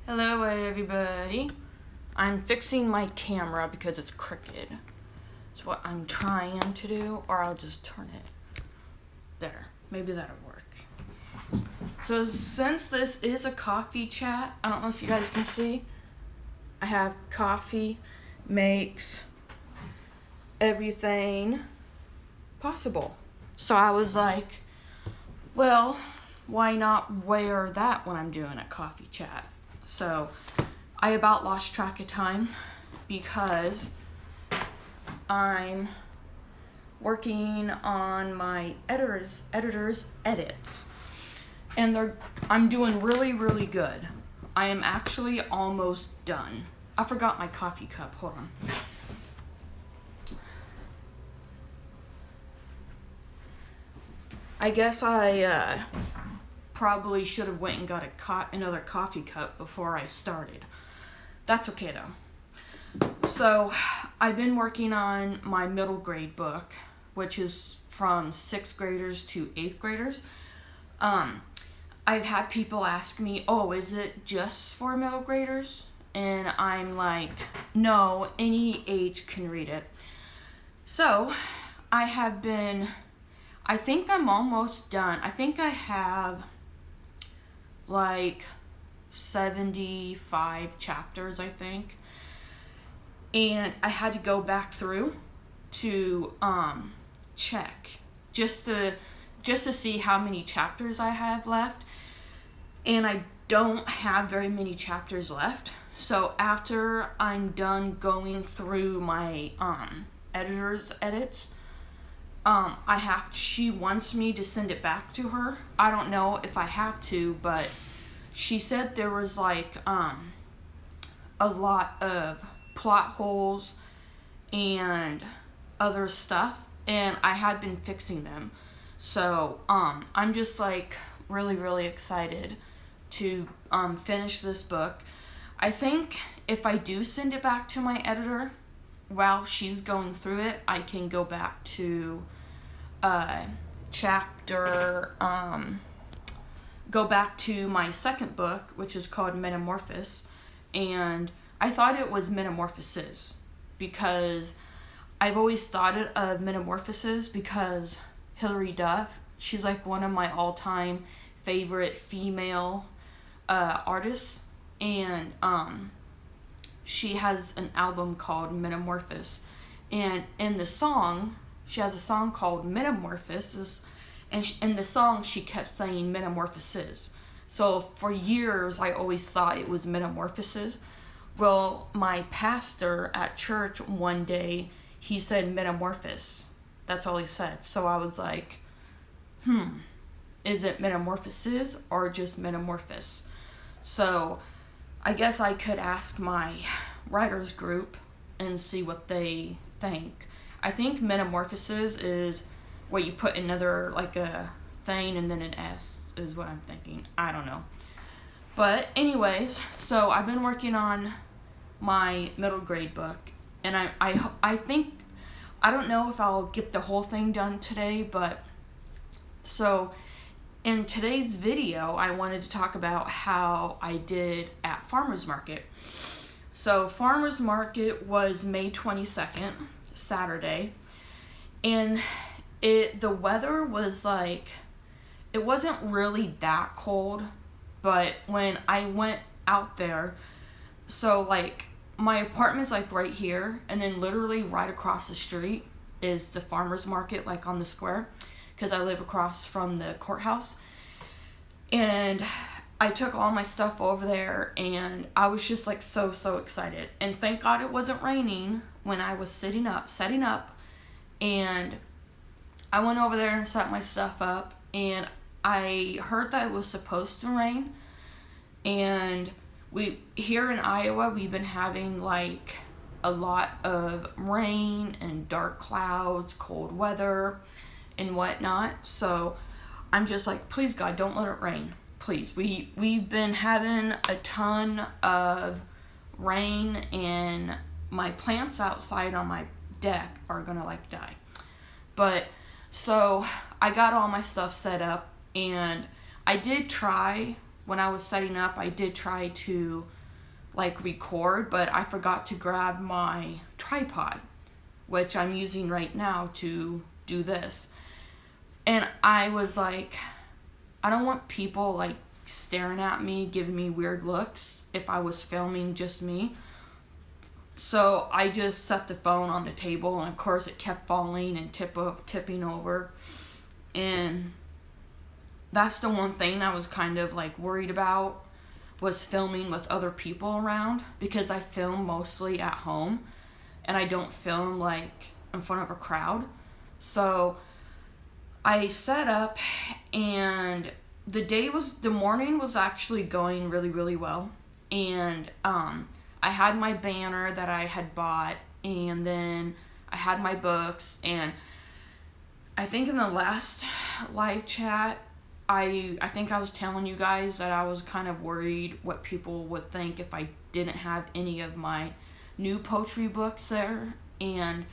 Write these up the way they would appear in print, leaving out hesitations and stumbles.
Hello everybody. I'm fixing my camera because it's crooked. It's what I'm trying to do, or I'll just turn it. There, maybe that'll work. So since this is a coffee chat, I don't know if you guys can see, I have coffee makes everything possible. So I was like, well, why not wear that when I'm doing a coffee chat? So I about lost track of time because I'm working on my editor's edits, and I'm doing really good. I am actually almost done. I forgot my coffee cup. Hold on. I guess I probably should have went and got another coffee cup before I started. That's okay though. So I've been working on my middle grade book, which is from 6th graders to 8th graders. I've had people ask me, oh, is it just for middle graders? And I'm like, no, any age can read it. So I think I'm almost done. I think I have like 75 chapters, I think. And I had to go back through to check just to see how many chapters I have left. And I don't have very many chapters left. So after I'm done going through my editor's edits, she wants me to send it back to her. I don't know if I have to, but she said there was like a lot of plot holes and other stuff, and I had been fixing them. So I'm just like really excited to finish this book. I think if I do send it back to my editor while she's going through it, I can go back to go back to my second book, which is called Metamorphosis. And I thought it was Metamorphoses because I've always thought it of Metamorphoses because Hilary Duff, she's like one of my all-time favorite female artists, and she has an album called Metamorphosis, and in the song she has a song called Metamorphosis, and in the song she kept saying Metamorphoses. So for years I always thought it was Metamorphoses. Well, my pastor at church one day, he said Metamorphosis. That's all he said. So I was like, is it Metamorphoses or just Metamorphosis? So I guess I could ask my writers group and see what they think. I think Metamorphosis is where you put another, like a thing and then an S is what I'm thinking. I don't know. But anyways, so I've been working on my middle grade book, and I think, I don't know if I'll get the whole thing done today, but so in today's video, I wanted to talk about how I did at Farmer's Market. So Farmer's Market was May 22nd, Saturday, and the weather was like, it wasn't really that cold, but when I went out there, so like my apartment's like right here, and then literally right across the street is the Farmer's Market, like on the square, because I live across from the courthouse. And I took all my stuff over there, and I was just like so excited. And thank God it wasn't raining when I was setting up, and I went over there and set my stuff up, and I heard that it was supposed to rain. And here in Iowa, we've been having like a lot of rain and dark clouds, cold weather and whatnot. So I'm just like, please God, don't let it rain. Please. We've been having a ton of rain, and my plants outside on my deck are gonna like die. But so I got all my stuff set up, and I did try when I was setting up, I did try to like record, but I forgot to grab my tripod, which I'm using right now to do this. And I was like, I don't want people like staring at me, giving me weird looks if I was filming just me. So I just set the phone on the table, and of course it kept falling and tipping over. And that's the one thing I was kind of like worried about, was filming with other people around, because I film mostly at home and I don't film like in front of a crowd. So I set up, and the morning was actually going really, really well. And I had my banner that I had bought, and then I had my books, and I think in the last live chat, I think I was telling you guys that I was kind of worried what people would think if I didn't have any of my new poetry books there. And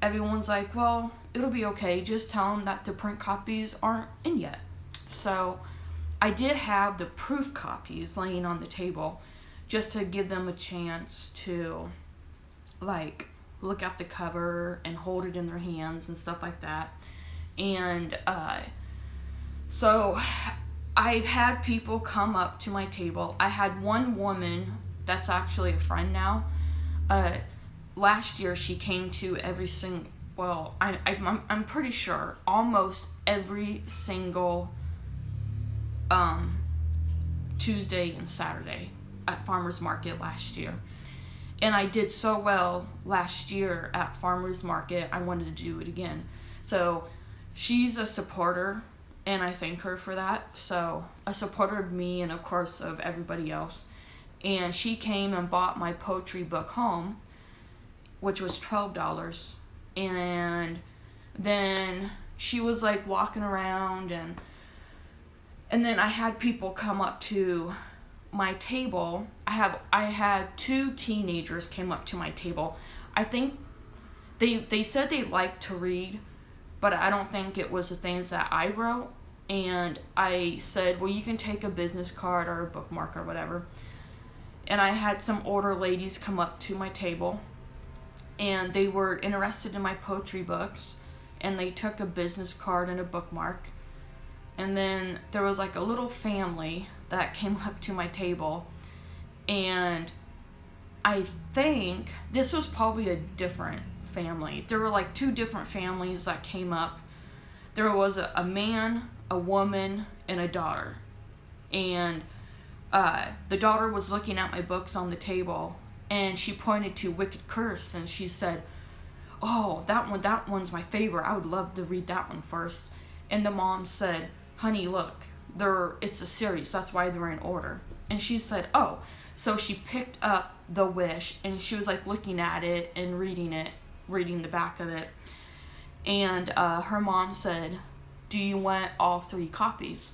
everyone's like, well, it'll be okay. Just tell them that the print copies aren't in yet. So I did have the proof copies laying on the table just to give them a chance to like look at the cover and hold it in their hands and stuff like that. And so I've had people come up to my table. I had one woman that's actually a friend now. Last year she came to every single, well, I'm pretty sure almost every single Tuesday and Saturday at Farmers Market last year. And I did so well last year at Farmers Market, I wanted to do it again. So she's a supporter, and I thank her for that. So a supporter of me and of course of everybody else. And she came and bought my poetry book home, which was $12. And then she was like walking around, and then I had people come up to my table. I had 2 teenagers came up to my table. I think they said they liked to read, but I don't think it was the things that I wrote. And I said, well, you can take a business card or a bookmark or whatever. And I had some older ladies come up to my table, and they were interested in my poetry books, and they took a business card and a bookmark. And then there was like a little family that came up to my table, and I think this was probably a different family. There were like 2 different families that came up. There was a man, a woman, and a daughter. And the daughter was looking at my books on the table, and she pointed to Wicked Curse, and she said, oh, that one's my favorite. I would love to read that one first. And the mom said, honey, look, it's a series, that's why they're in order. And she said, oh. So she picked up The Wish, and she was like looking at it and reading the back of it. And her mom said, do you want all 3 copies?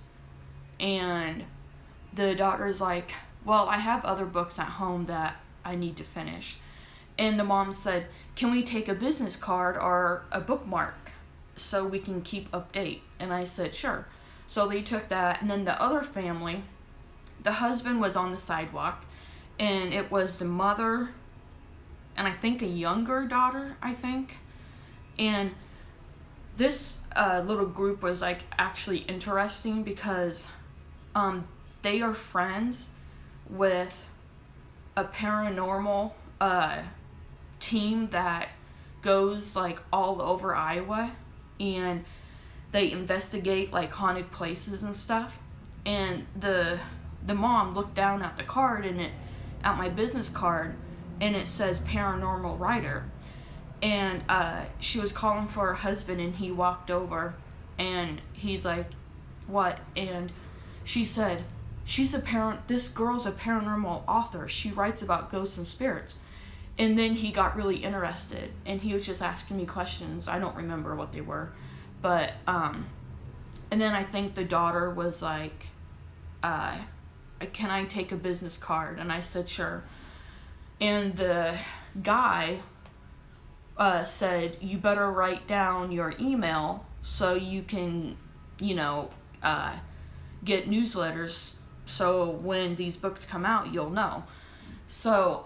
And the daughter's like, well, I have other books at home that I need to finish. And the mom said, can we take a business card or a bookmark so we can keep update? And I said, sure. So they took that. And then the other family, the husband was on the sidewalk, and it was the mother and I think a younger daughter, I think. And this little group was like actually interesting because they are friends with a paranormal team that goes like all over Iowa, and they investigate like haunted places and stuff. And the mom looked down at the card, and at my business card, and it says paranormal writer. And she was calling for her husband, and he walked over, and he's like, what? And she said, this girl's a paranormal author. She writes about ghosts and spirits. And then he got really interested, and he was just asking me questions. I don't remember what they were. But, and then I think the daughter was like, can I take a business card? And I said, sure. And the guy said, you better write down your email so you can, get newsletters, so when these books come out, you'll know. So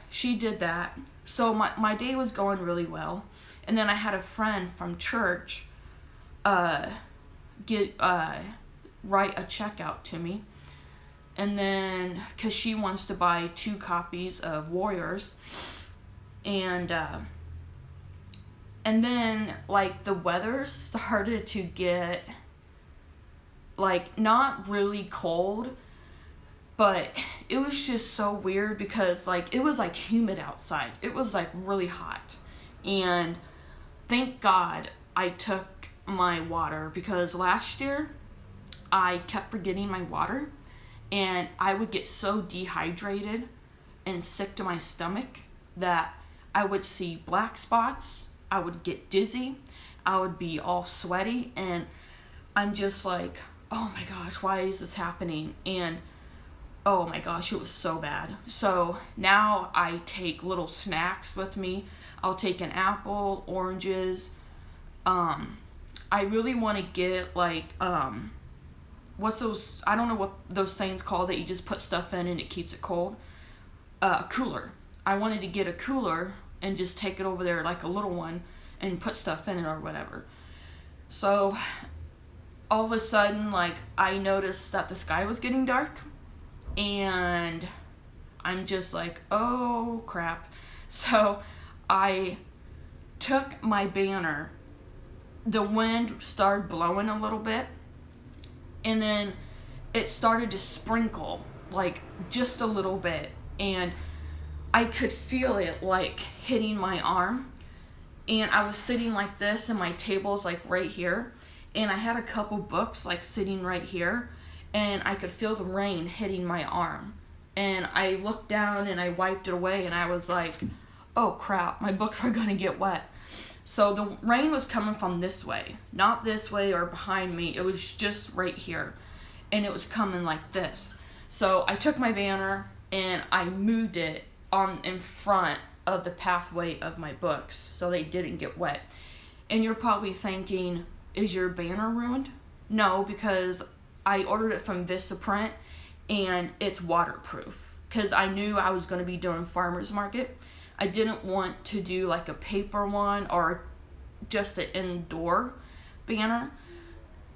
she did that. So my day was going really well. And then I had a friend from church write a check out to me. And then, because she wants to buy 2 copies of Warriors. And then, like, the weather started to get, like, not really cold, but it was just so weird because, like, it was, like, humid outside. It was, like, really hot. And thank God I took my water, because last year I kept forgetting my water, and I would get so dehydrated and sick to my stomach that I would see black spots, I would get dizzy, I would be all sweaty, and I'm just like, oh my gosh, why is this happening? And oh my gosh, it was so bad. So now I take little snacks with me. I'll take an apple, oranges. I really want to get, like, what's those, I don't know what those things called that you just put stuff in and it keeps it cold. A cooler. I wanted to get a cooler and just take it over there, like a little one, and put stuff in it or whatever. So all of a sudden, like, I noticed that the sky was getting dark, and I'm just like, oh crap. So I took my banner. The wind started blowing a little bit, and then it started to sprinkle, like, just a little bit, and I could feel it, like, hitting my arm. And I was sitting like this, and my table's, like, right here, and I had a couple books, like, sitting right here, and I could feel the rain hitting my arm. And I looked down and I wiped it away, and I was like, oh crap, my books are gonna get wet. So the rain was coming from this way, not this way or behind me. It was just right here, and it was coming like this. So I took my banner and I moved it on in front of the pathway of my books so they didn't get wet. And you're probably thinking, is your banner ruined? No, because I ordered it from Vistaprint and it's waterproof, because I knew I was going to be doing farmers market. I didn't want to do like a paper one or just an indoor banner.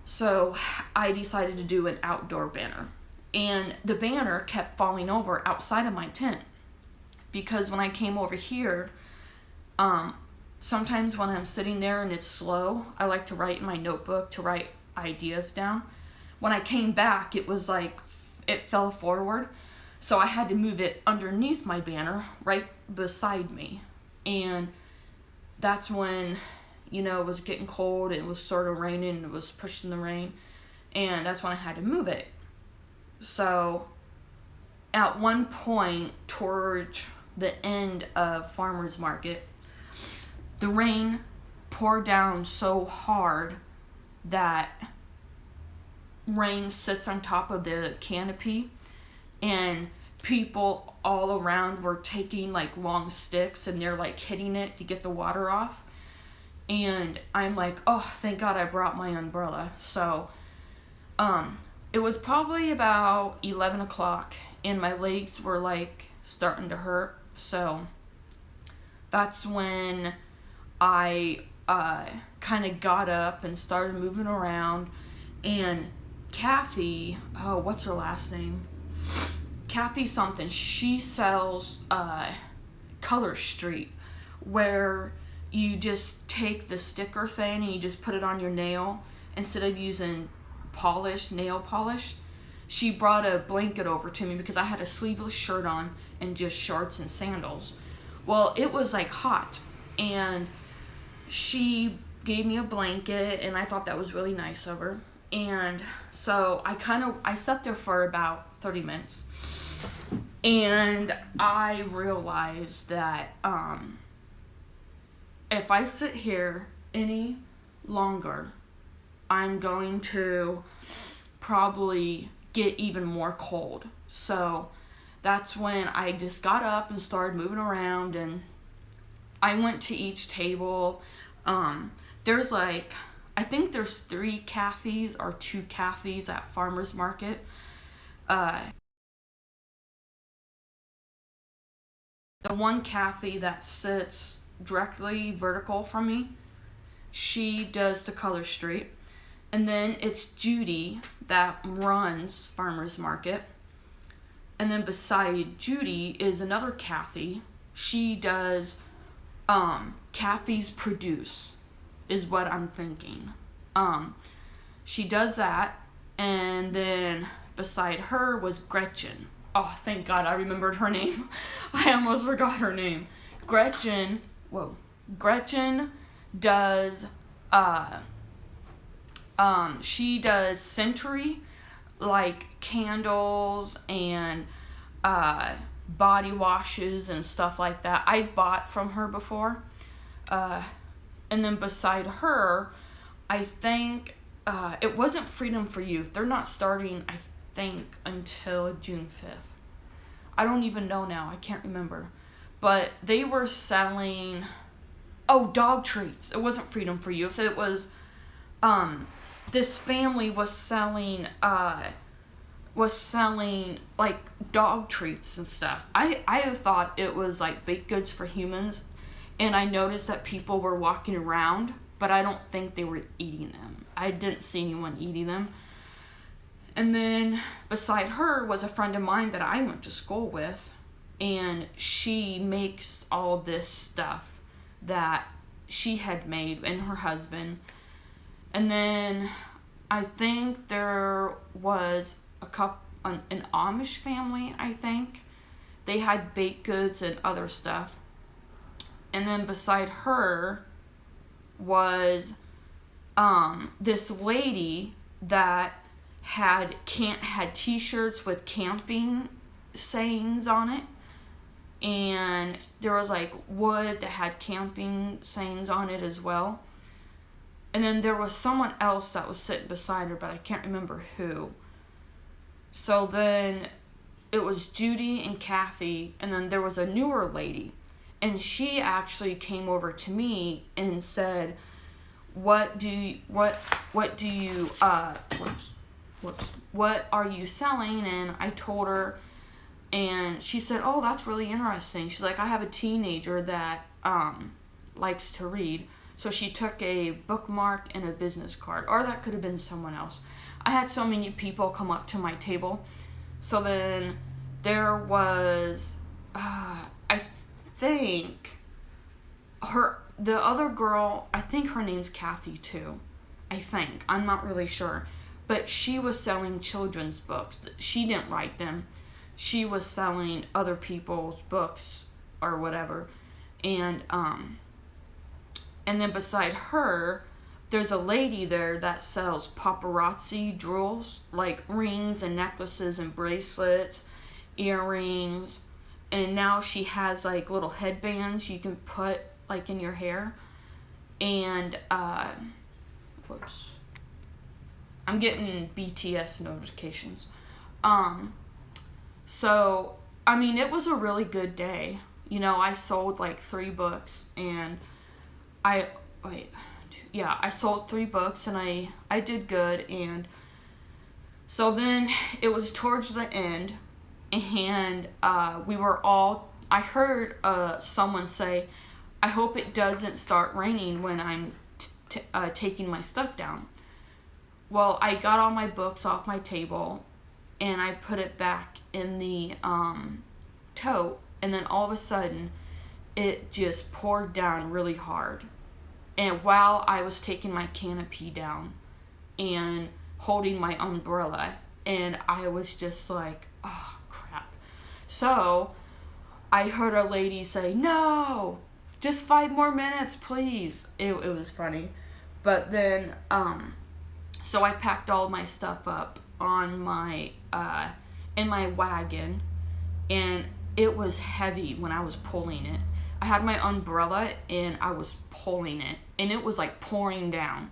So I decided to do an outdoor banner. And the banner kept falling over outside of my tent, because when I came over here, sometimes when I'm sitting there and it's slow, I like to write in my notebook to write ideas down. When I came back, it was like it fell forward. So I had to move it underneath my banner, right beside me. And that's when, you know, it was getting cold, it was sort of raining, and it was pushing the rain. And that's when I had to move it. So at one point toward the end of farmer's market, the rain poured down so hard that rain sits on top of the canopy, and people all around were taking like long sticks and they're like hitting it to get the water off. And I'm like, oh, thank God I brought my umbrella. So it was probably about 11 o'clock and my legs were like starting to hurt. So that's when I kind of got up and started moving around. And Kathy, oh, what's her last name? Kathy something. She sells Color Street, where you just take the sticker thing and you just put it on your nail instead of using nail polish. She brought a blanket over to me because I had a sleeveless shirt on and just shorts and sandals. Well, it was like hot, and she gave me a blanket, and I thought that was really nice of her. And so I sat there for about 30 minutes, and I realized that if I sit here any longer, I'm going to probably get even more cold. So that's when I just got up and started moving around, and I went to each table. There's like, I think there's 3 Kathys or 2 Kathys at farmers market. the one Kathy that sits directly vertical from me, she does the color straight. And then it's Judy that runs Farmer's Market. And then beside Judy is another Kathy. She does Kathy's Produce is what I'm thinking. She does that. And then beside her was Gretchen. Oh, thank God I remembered her name. I almost forgot her name. Gretchen does she does Century, like candles and body washes and stuff like that. I bought from her before. And then beside her, I think it wasn't Freedom for Youth. They're not starting, I think, until June 5th. I don't even know now. I can't remember. But they were selling, dog treats. It wasn't Freedom for Youth. It was, this family was selling like dog treats and stuff. I thought it was like baked goods for humans, and I noticed that people were walking around, but I don't think they were eating them. I didn't see anyone eating them. And then beside her was a friend of mine that I went to school with, and she makes all this stuff that she had made, and her husband. And then I think there was an Amish family, I think. They had baked goods and other stuff. And then beside her was this lady that had t-shirts with camping sayings on it. And there was like wood that had camping sayings on it as well. And then there was someone else that was sitting beside her, but I can't remember who. So then it was Judy and Kathy, and then there was a newer lady. And she actually came over to me and said, what are you selling? And I told her, and she said, oh, that's really interesting. She's like, I have a teenager that likes to read. So she took a bookmark and a business card. Or that could have been someone else. I had so many people come up to my table. So then there was, I think, the other girl, I think her name's Kathy too. I think. I'm not really sure. But she was selling children's books. She didn't write them. She was selling other people's books or whatever. And then beside her, there's a lady there that sells paparazzi jewels, like rings and necklaces and bracelets, earrings. And now she has like little headbands you can put like in your hair. And, I'm getting BTS notifications. So, I mean, it was a really good day. You know, I sold like 3 books, and I sold 3 books, and I did good. And so then it was towards the end, and I heard someone say, I hope it doesn't start raining when I'm taking my stuff down. Well, I got all my books off my table, and I put it back in the tote, and then all of a sudden, it just poured down really hard. And while I was taking my canopy down and holding my umbrella, and I was just like, oh, crap. So, I heard a lady say, no, just 5 more minutes, please. It was funny. But then, so I packed all my stuff up on my, in my wagon, and it was heavy when I was pulling it. I had my umbrella, and I was pulling it, and it was like pouring down.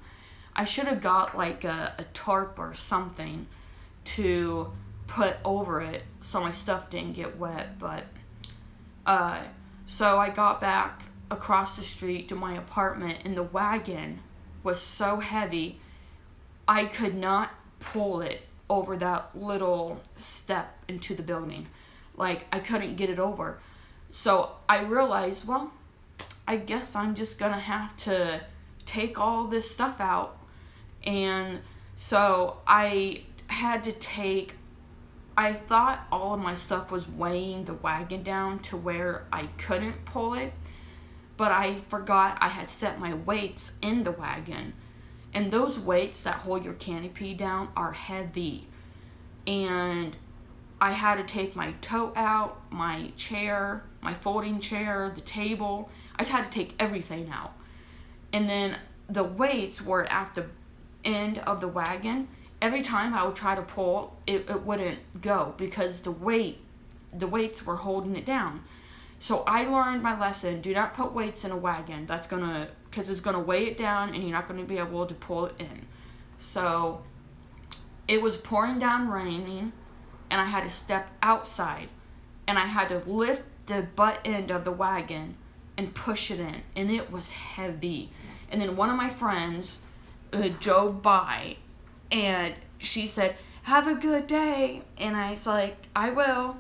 I should have got like a tarp or something to put over it so my stuff didn't get wet, but, so I got back across the street to my apartment, and the wagon was so heavy, I could not pull it over that little step into the building. Like, I couldn't get it over. So I realized, well, I guess I'm just going to have to take all this stuff out. And so I had to take, I thought all of my stuff was weighing the wagon down to where I couldn't pull it, but I forgot I had set my weights in the wagon. And those weights that hold your canopy down are heavy. And I had to take my tote out, my chair, my folding chair, the table. I had to take everything out. And then the weights were at the end of the wagon. Every time I would try to pull, it wouldn't go because the weights were holding it down. So I learned my lesson. Do not put weights in a wagon. Because it's gonna weigh it down and you're not gonna be able to pull it in. So it was pouring down raining, and I had to step outside, and I had to lift the butt end of the wagon and push it in, and it was heavy. And then one of my friends drove by, and she said, "Have a good day," and I was like, "I will."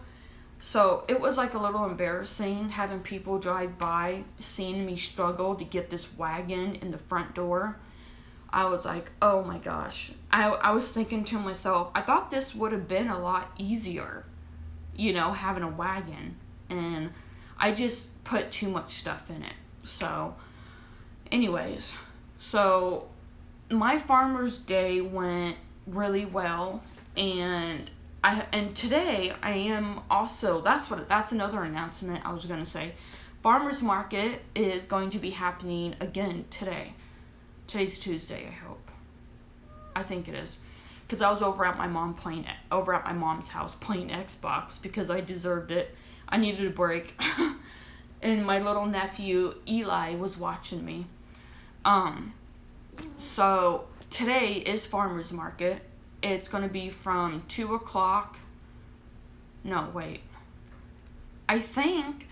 So it was like a little embarrassing having people drive by, seeing me struggle to get this wagon in the front door. I was like, oh my gosh. I was thinking to myself, I thought this would have been a lot easier, having a wagon. And I just put too much stuff in it. So, anyways, so my Farmer's Day went really well. And today I am also, that's another announcement I was going to say. Farmer's Market is going to be happening again today. Today's Tuesday, I hope. I think it is. Because I was over at my mom's house playing Xbox because I deserved it. I needed a break. And my little nephew Eli was watching me. So today is Farmer's Market. It's going to be from 2 o'clock. No, wait. I think,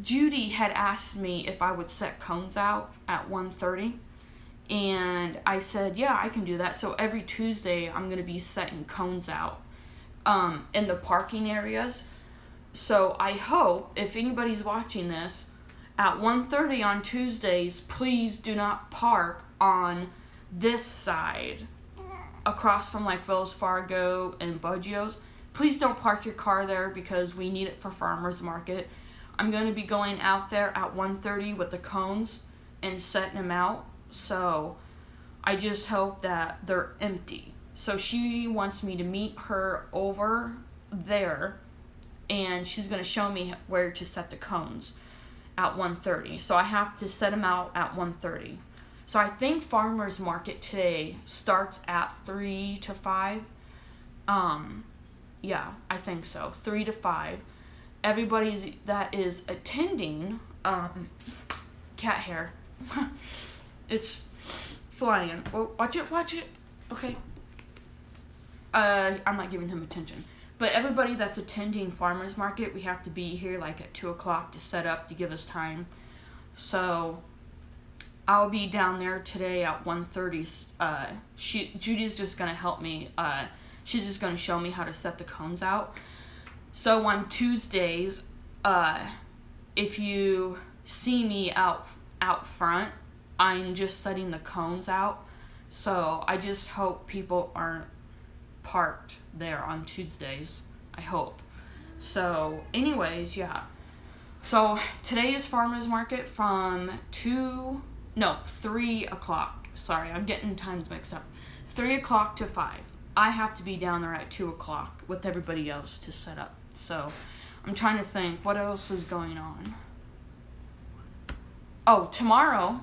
Judy had asked me if I would set cones out at 1:30. And I said, yeah, I can do that. So every Tuesday, I'm going to be setting cones out in the parking areas. So I hope, if anybody's watching this, at 1:30 on Tuesdays, please do not park on this side, across from like Wells Fargo and Budgio's. Please don't park your car there because we need it for Farmer's Market. I'm going to be going out there at 1:30 with the cones and setting them out. So I just hope that they're empty. So she wants me to meet her over there, and she's going to show me where to set the cones at 1:30. So I have to set them out at 1:30. So I think Farmer's Market today starts at 3 to 5. Yeah, I think so. 3 to 5. Everybody that is attending, cat hair. It's flying. Oh, watch it. Okay. I'm not giving him attention. But everybody that's attending Farmer's Market, we have to be here like at 2 o'clock to set up to give us time. So I'll be down there today at 1:30. Judy's just going to help me. She's just going to show me how to set the cones out. So on Tuesdays, if you see me out front, I'm just setting the cones out. So I just hope people aren't parked there on Tuesdays. I hope. So anyways, yeah. So today is Farmer's Market from 3 o'clock. Sorry, I'm getting times mixed up. 3 o'clock to 5. I have to be down there at 2 o'clock with everybody else to set up. So I'm trying to think what else is going on. Oh, tomorrow,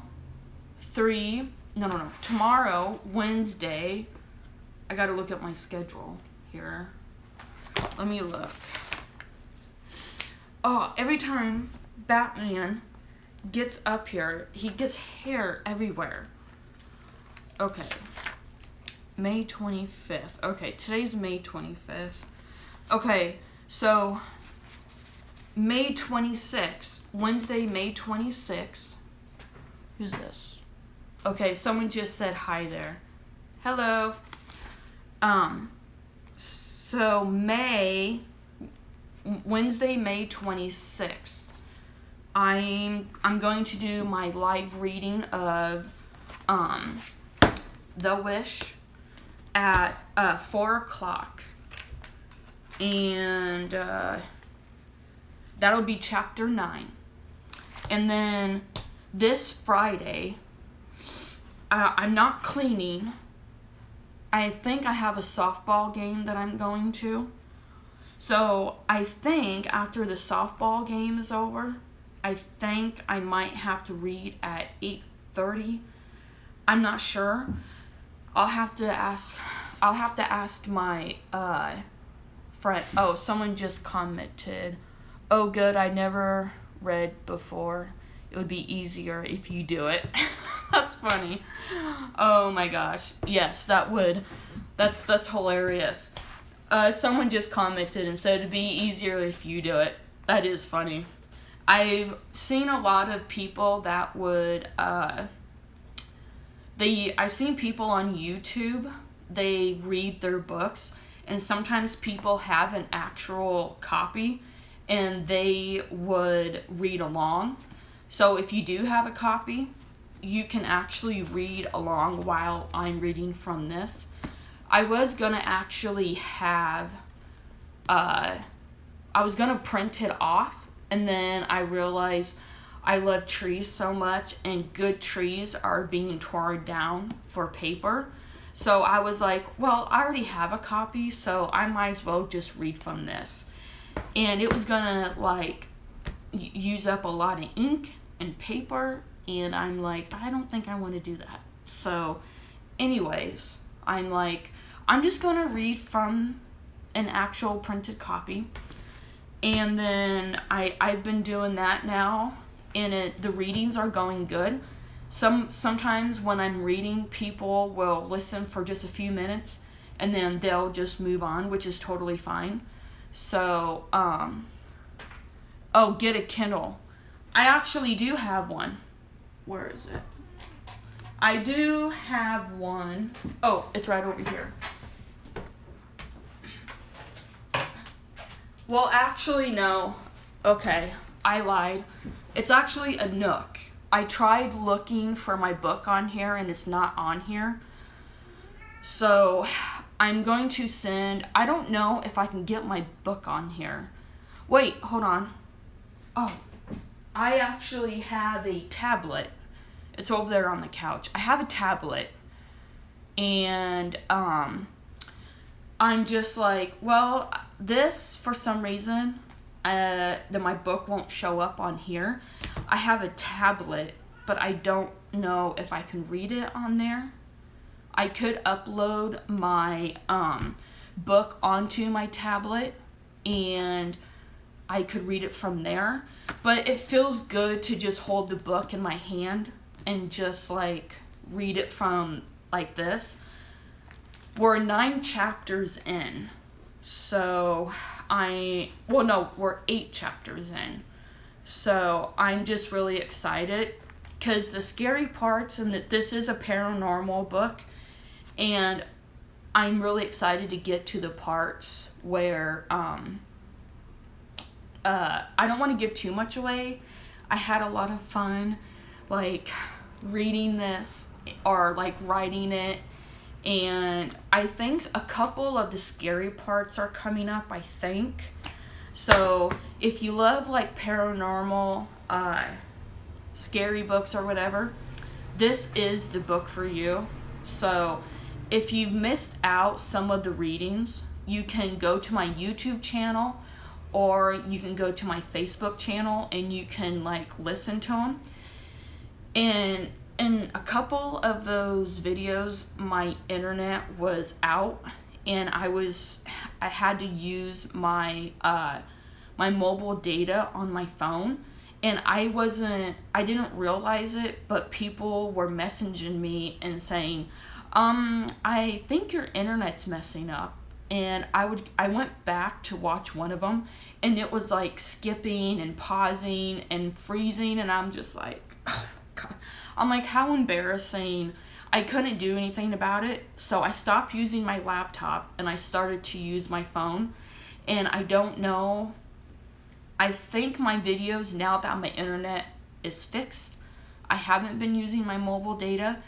tomorrow, Wednesday, I gotta look at my schedule here. Let me look. Oh, every time Batman gets up here, he gets hair everywhere. Okay. May 25th. Okay, today's May 25th. Okay, so May 26th, Wednesday, May 26th. Who's this? Okay, someone just said hi there. Hello. So May Wednesday, May 26th. I'm going to do my live reading of The Wish at 4 o'clock. And that'll be chapter 9. And then this Friday, I'm not cleaning. I think I have a softball game that I'm going to. So I think after the softball game is over, I think I might have to read at 8:30. I'm not sure. I'll have to ask my friend. Oh, someone just commented, "Oh, good. I never read before. It would be easier if you do it." That's funny. Oh my gosh. Yes, that would. That's hilarious. Someone just commented and said it'd be easier if you do it. That is funny. I've seen a lot of people that would I've seen people on YouTube, they read their books, and sometimes people have an actual copy and they would read along. So if you do have a copy, you can actually read along while I'm reading from this. I was gonna actually have I was gonna print it off, and then I realized I love trees so much, and good trees are being torn down for paper. So I was like, well, I already have a copy, so I might as well just read from this. And it was gonna like use up a lot of ink and paper, and I'm like, I don't think I want to do that. So anyways, I'm like, I'm just gonna read from an actual printed copy. And then I've been doing that now, and the readings are going good. Sometimes when I'm reading, people will listen for just a few minutes, and then they'll just move on, which is totally fine. So, oh, get a Kindle. I actually do have one. Where is it? I do have one. Oh, it's right over here. Well, actually, no. Okay, I lied. It's actually a Nook. I tried looking for my book on here, and it's not on here. So, I'm going to send... I don't know if I can get my book on here. Wait, hold on. Oh, I actually have a tablet. It's over there on the couch. I have a tablet. And, I'm just like, well, this, for some reason, that my book won't show up on here. I have a tablet, but I don't know if I can read it on there. I could upload my book onto my tablet, and I could read it from there. But it feels good to just hold the book in my hand and just like read it from like this. We're 9 chapters in. So we're 8 chapters in. So I'm just really excited because the scary parts, and that this is a paranormal book, and I'm really excited to get to the parts where I don't want to give too much away. I had a lot of fun like reading this or like writing it, and I think a couple of the scary parts are coming up, I think. So if you love like paranormal scary books or whatever, this is the book for you. So if you've missed out some of the readings, you can go to my YouTube channel, or you can go to my Facebook channel and you can like listen to them. And in a couple of those videos, my internet was out, and I had to use my my mobile data on my phone, and I didn't realize it, but people were messaging me and saying, I think your internet's messing up. And I went back to watch one of them, and it was like skipping and pausing and freezing, and I'm just like, oh God. I'm like, how embarrassing. I couldn't do anything about it, so I stopped using my laptop and I started to use my phone. And I don't know I think my videos, now that my internet is fixed, I haven't been using my mobile data,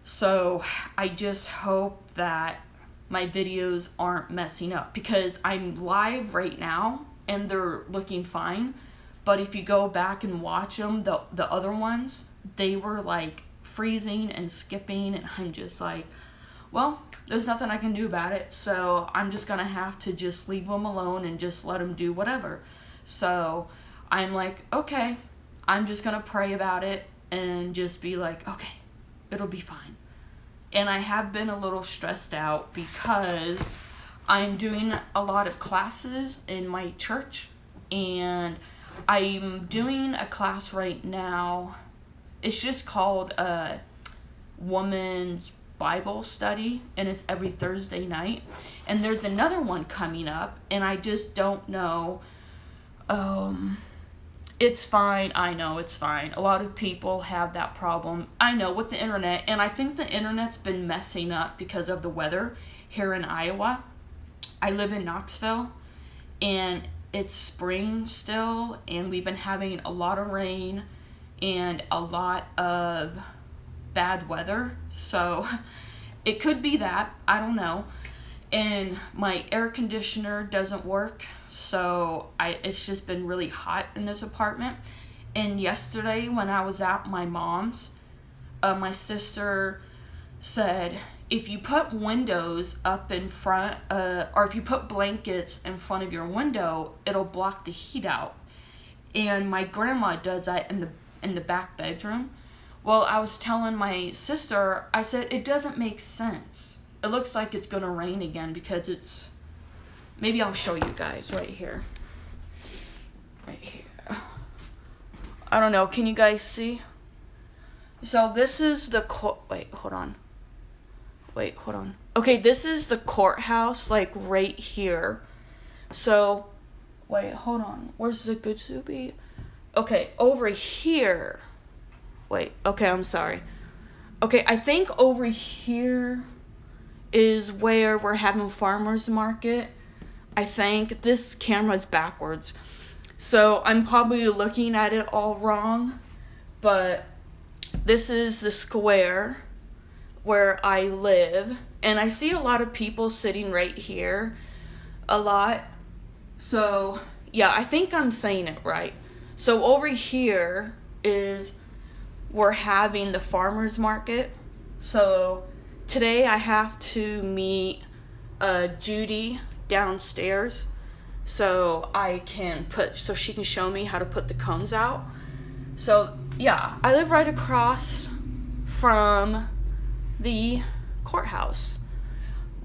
so I just hope that my videos aren't messing up, because I'm live right now and they're looking fine, but if you go back and watch them, the other ones, they were like freezing and skipping, and I'm just like, well, there's nothing I can do about it, so I'm just gonna have to just leave them alone and just let them do whatever. So I'm like, okay, I'm just gonna pray about it and just be like, okay, it'll be fine. And I have been a little stressed out because I'm doing a lot of classes in my church, and I'm doing a class right now. It's just called a Woman's Bible Study, and it's every Thursday night. And there's another one coming up, and I just don't know. It's fine. I know it's fine. A lot of people have that problem. I know, with the internet, and I think the internet's been messing up because of the weather here in Iowa. I live in Knoxville, and it's spring still, and we've been having a lot of rain and a lot of bad weather, so it could be that, I don't know. And my air conditioner doesn't work, so it's just been really hot in this apartment. And yesterday when I was at my mom's, my sister said, if you put windows up in front, or if you put blankets in front of your window, it'll block the heat out. And my grandma does that in the back bedroom. Well, I was telling my sister, I said, it doesn't make sense. It looks like it's gonna rain again because it's, maybe I'll show you guys right here. Right here. I don't know, can you guys see? So this is the wait, hold on. Okay, this is the courthouse, like right here. So, wait, hold on. Where's the good to be? Okay, over here. Wait, okay, I'm sorry. Okay, I think over here is where we're having farmers market. I think this camera's backwards, so I'm probably looking at it all wrong, but this is the square where I live, and I see a lot of people sitting right here a lot. So yeah, I think I'm saying it right. So over here is we're having the farmers market. So today I have to meet Judy downstairs so she can show me how to put the cones out. So yeah, I live right across from the courthouse.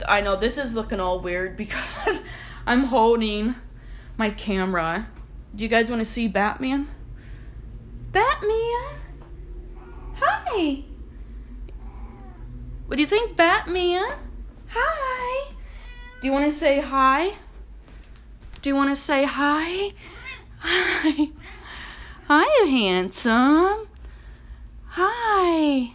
I know this is looking all weird because I'm holding my camera. Do you guys want to see Batman? Batman? Hi! What do you think, Batman? Hi! Do you want to say hi? Do you want to say hi? Hi. Hi, handsome. Hi.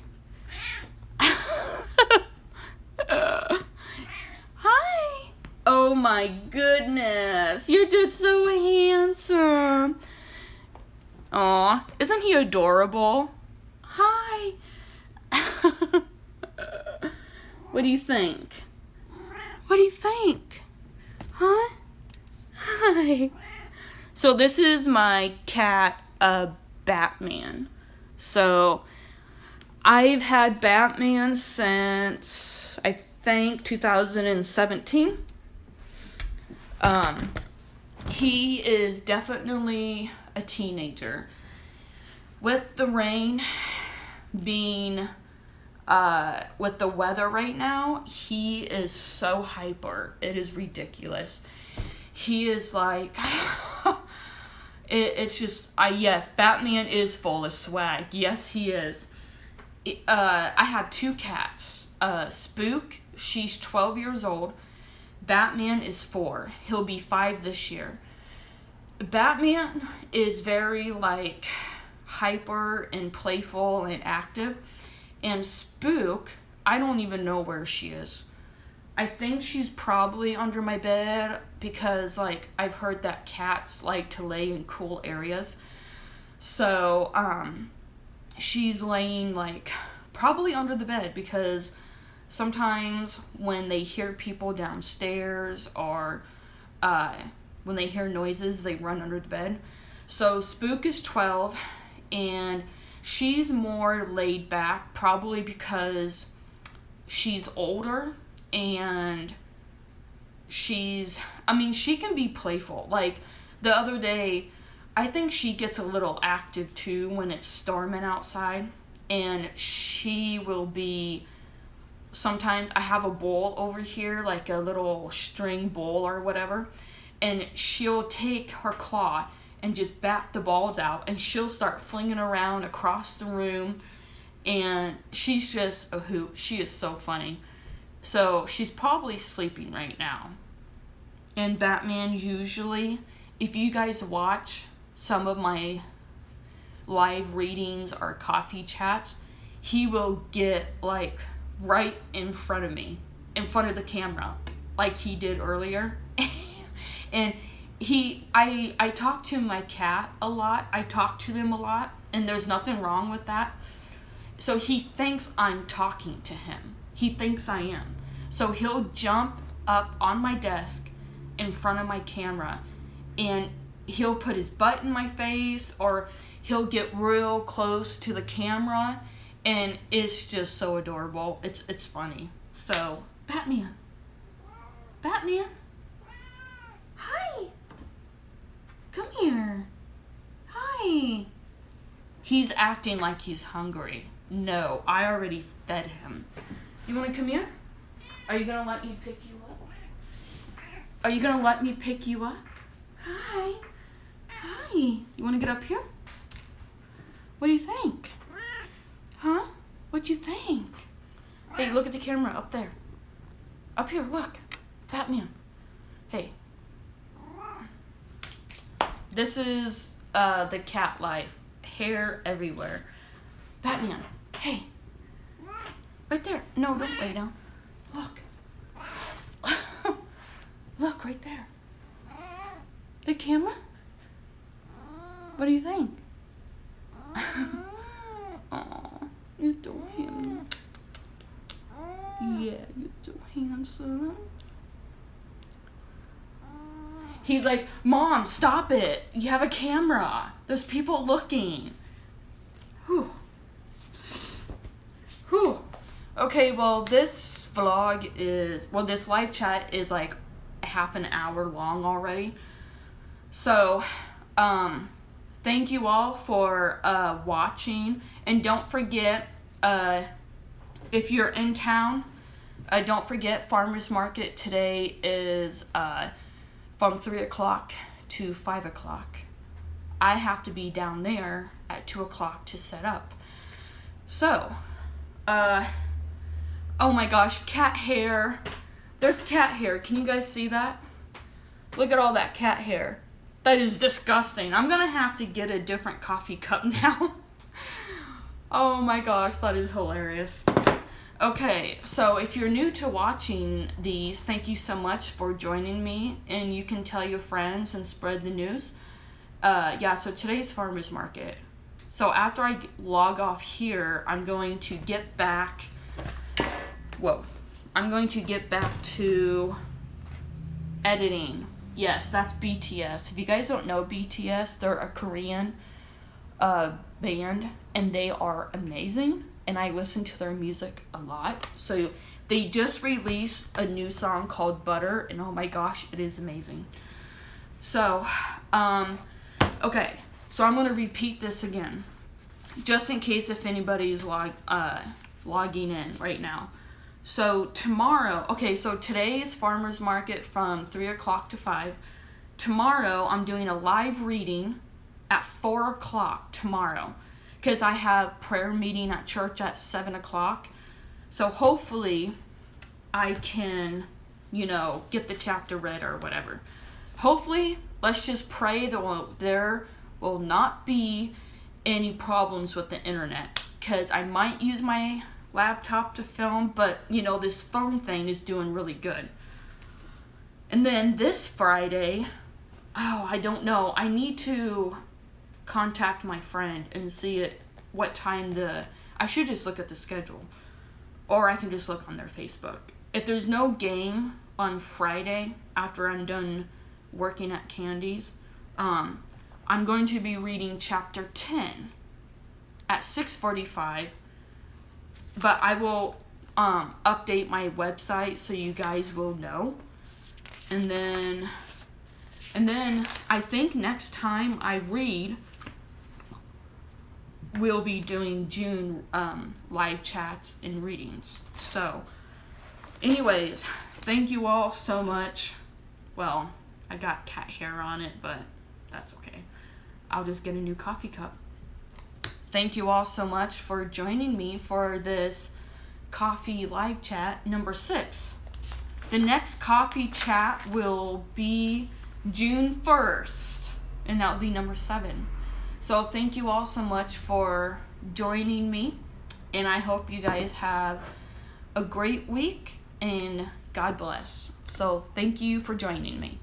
Hi. Oh my goodness. You're just so handsome. Aw, isn't he adorable? Hi. What do you think? What do you think? Huh? Hi. So this is my cat, Batman. So I've had Batman since, I think, 2017. He is definitely a teenager. With the rain being, with the weather right now, he is so hyper. It is ridiculous. He is like, it's just, yes, Batman is full of swag. Yes, he is. I have two cats. Spook, she's 12 years old. Batman is 4. He'll be 5 this year. Batman is very, like, hyper and playful and active. And Spook, I don't even know where she is. I think she's probably under my bed because, like, I've heard that cats like to lay in cool areas. So, she's laying, like, probably under the bed because sometimes when they hear people downstairs or when they hear noises, they run under the bed. So, Spook is 12, and she's more laid back, probably because she's older, and she can be playful. Like, the other day, I think she gets a little active too when it's storming outside, and she will be, sometimes I have a bowl over here, like a little string bowl or whatever, and she'll take her claw and just bat the balls out, and she'll start flinging around across the room, and she's just a hoot. She is so funny. So she's probably sleeping right now. And Batman, usually, if you guys watch some of my live readings or coffee chats, he will get, like, right in front of me, in front of the camera, like he did earlier. And I talk to my cat a lot. I talk to them a lot, and there's nothing wrong with that. So he thinks I'm talking to him. He thinks I am. So he'll jump up on my desk in front of my camera, and he'll put his butt in my face, or he'll get real close to the camera, and it's just so adorable. It's funny. So, Batman. Batman. Hi. Come here. Hi. He's acting like he's hungry. No, I already fed him. You want to come here? Are you going to let me pick you up? Are you going to let me pick you up? Hi. Hi. You want to get up here? What do you think? Huh? What you think? Hey, look at the camera up there. Up here, look. Batman. Hey. This is the cat life. Hair everywhere. Batman. Hey. Right there. No, don't lay down. Look. Look, right there. The camera? What do you think? Aw, you're so handsome. Yeah, you're so handsome. He's like, Mom, stop it. You have a camera. There's people looking. Whew. Whew. Okay, well, this live chat is like half an hour long already. So, thank you all for watching. And don't forget, if you're in town, don't forget Farmers Market today is from 3 o'clock to 5 o'clock. I have to be down there at 2 o'clock to set up. So, oh my gosh, cat hair. There's cat hair. Can you guys see that? Look at all that cat hair. That is disgusting. I'm gonna have to get a different coffee cup now. Oh my gosh, that is hilarious. Okay, so if you're new to watching these, thank you so much for joining me, and you can tell your friends and spread the news. Yeah, so today's farmers market. So after I log off here, I'm going to get back. I'm going to get back to editing. Yes, that's BTS. If you guys don't know BTS, they're a Korean band, and they are amazing, and I listen to their music a lot. So they just released a new song called Butter, and oh my gosh, it is amazing. So, okay, so I'm going to repeat this again, just in case if anybody's logging in right now. So tomorrow, okay, so today is farmers market from 3 o'clock to 5. Tomorrow, I'm doing a live reading at 4 o'clock tomorrow, because I have prayer meeting at church at 7 o'clock. So hopefully I can, get the chapter read or whatever. Hopefully, let's just pray that there will not be any problems with the internet, because I might use my laptop to film, but you know, this phone thing is doing really good. And then this Friday, I don't know. I need to contact my friend and see what time I should just look at the schedule. Or I can just look on their Facebook. If there's no game on Friday after I'm done working at Candy's, I'm going to be reading chapter 10 at 6:45. But I will update my website so you guys will know. And then I think next time I read, we'll be doing June live chats and readings. So, anyways, thank you all so much. Well, I got cat hair on it, but that's okay. I'll just get a new coffee cup. Thank you all so much for joining me for this coffee live chat number 6. The next coffee chat will be June 1st, and that will be number 7. So thank you all so much for joining me, and I hope you guys have a great week, and God bless. So thank you for joining me.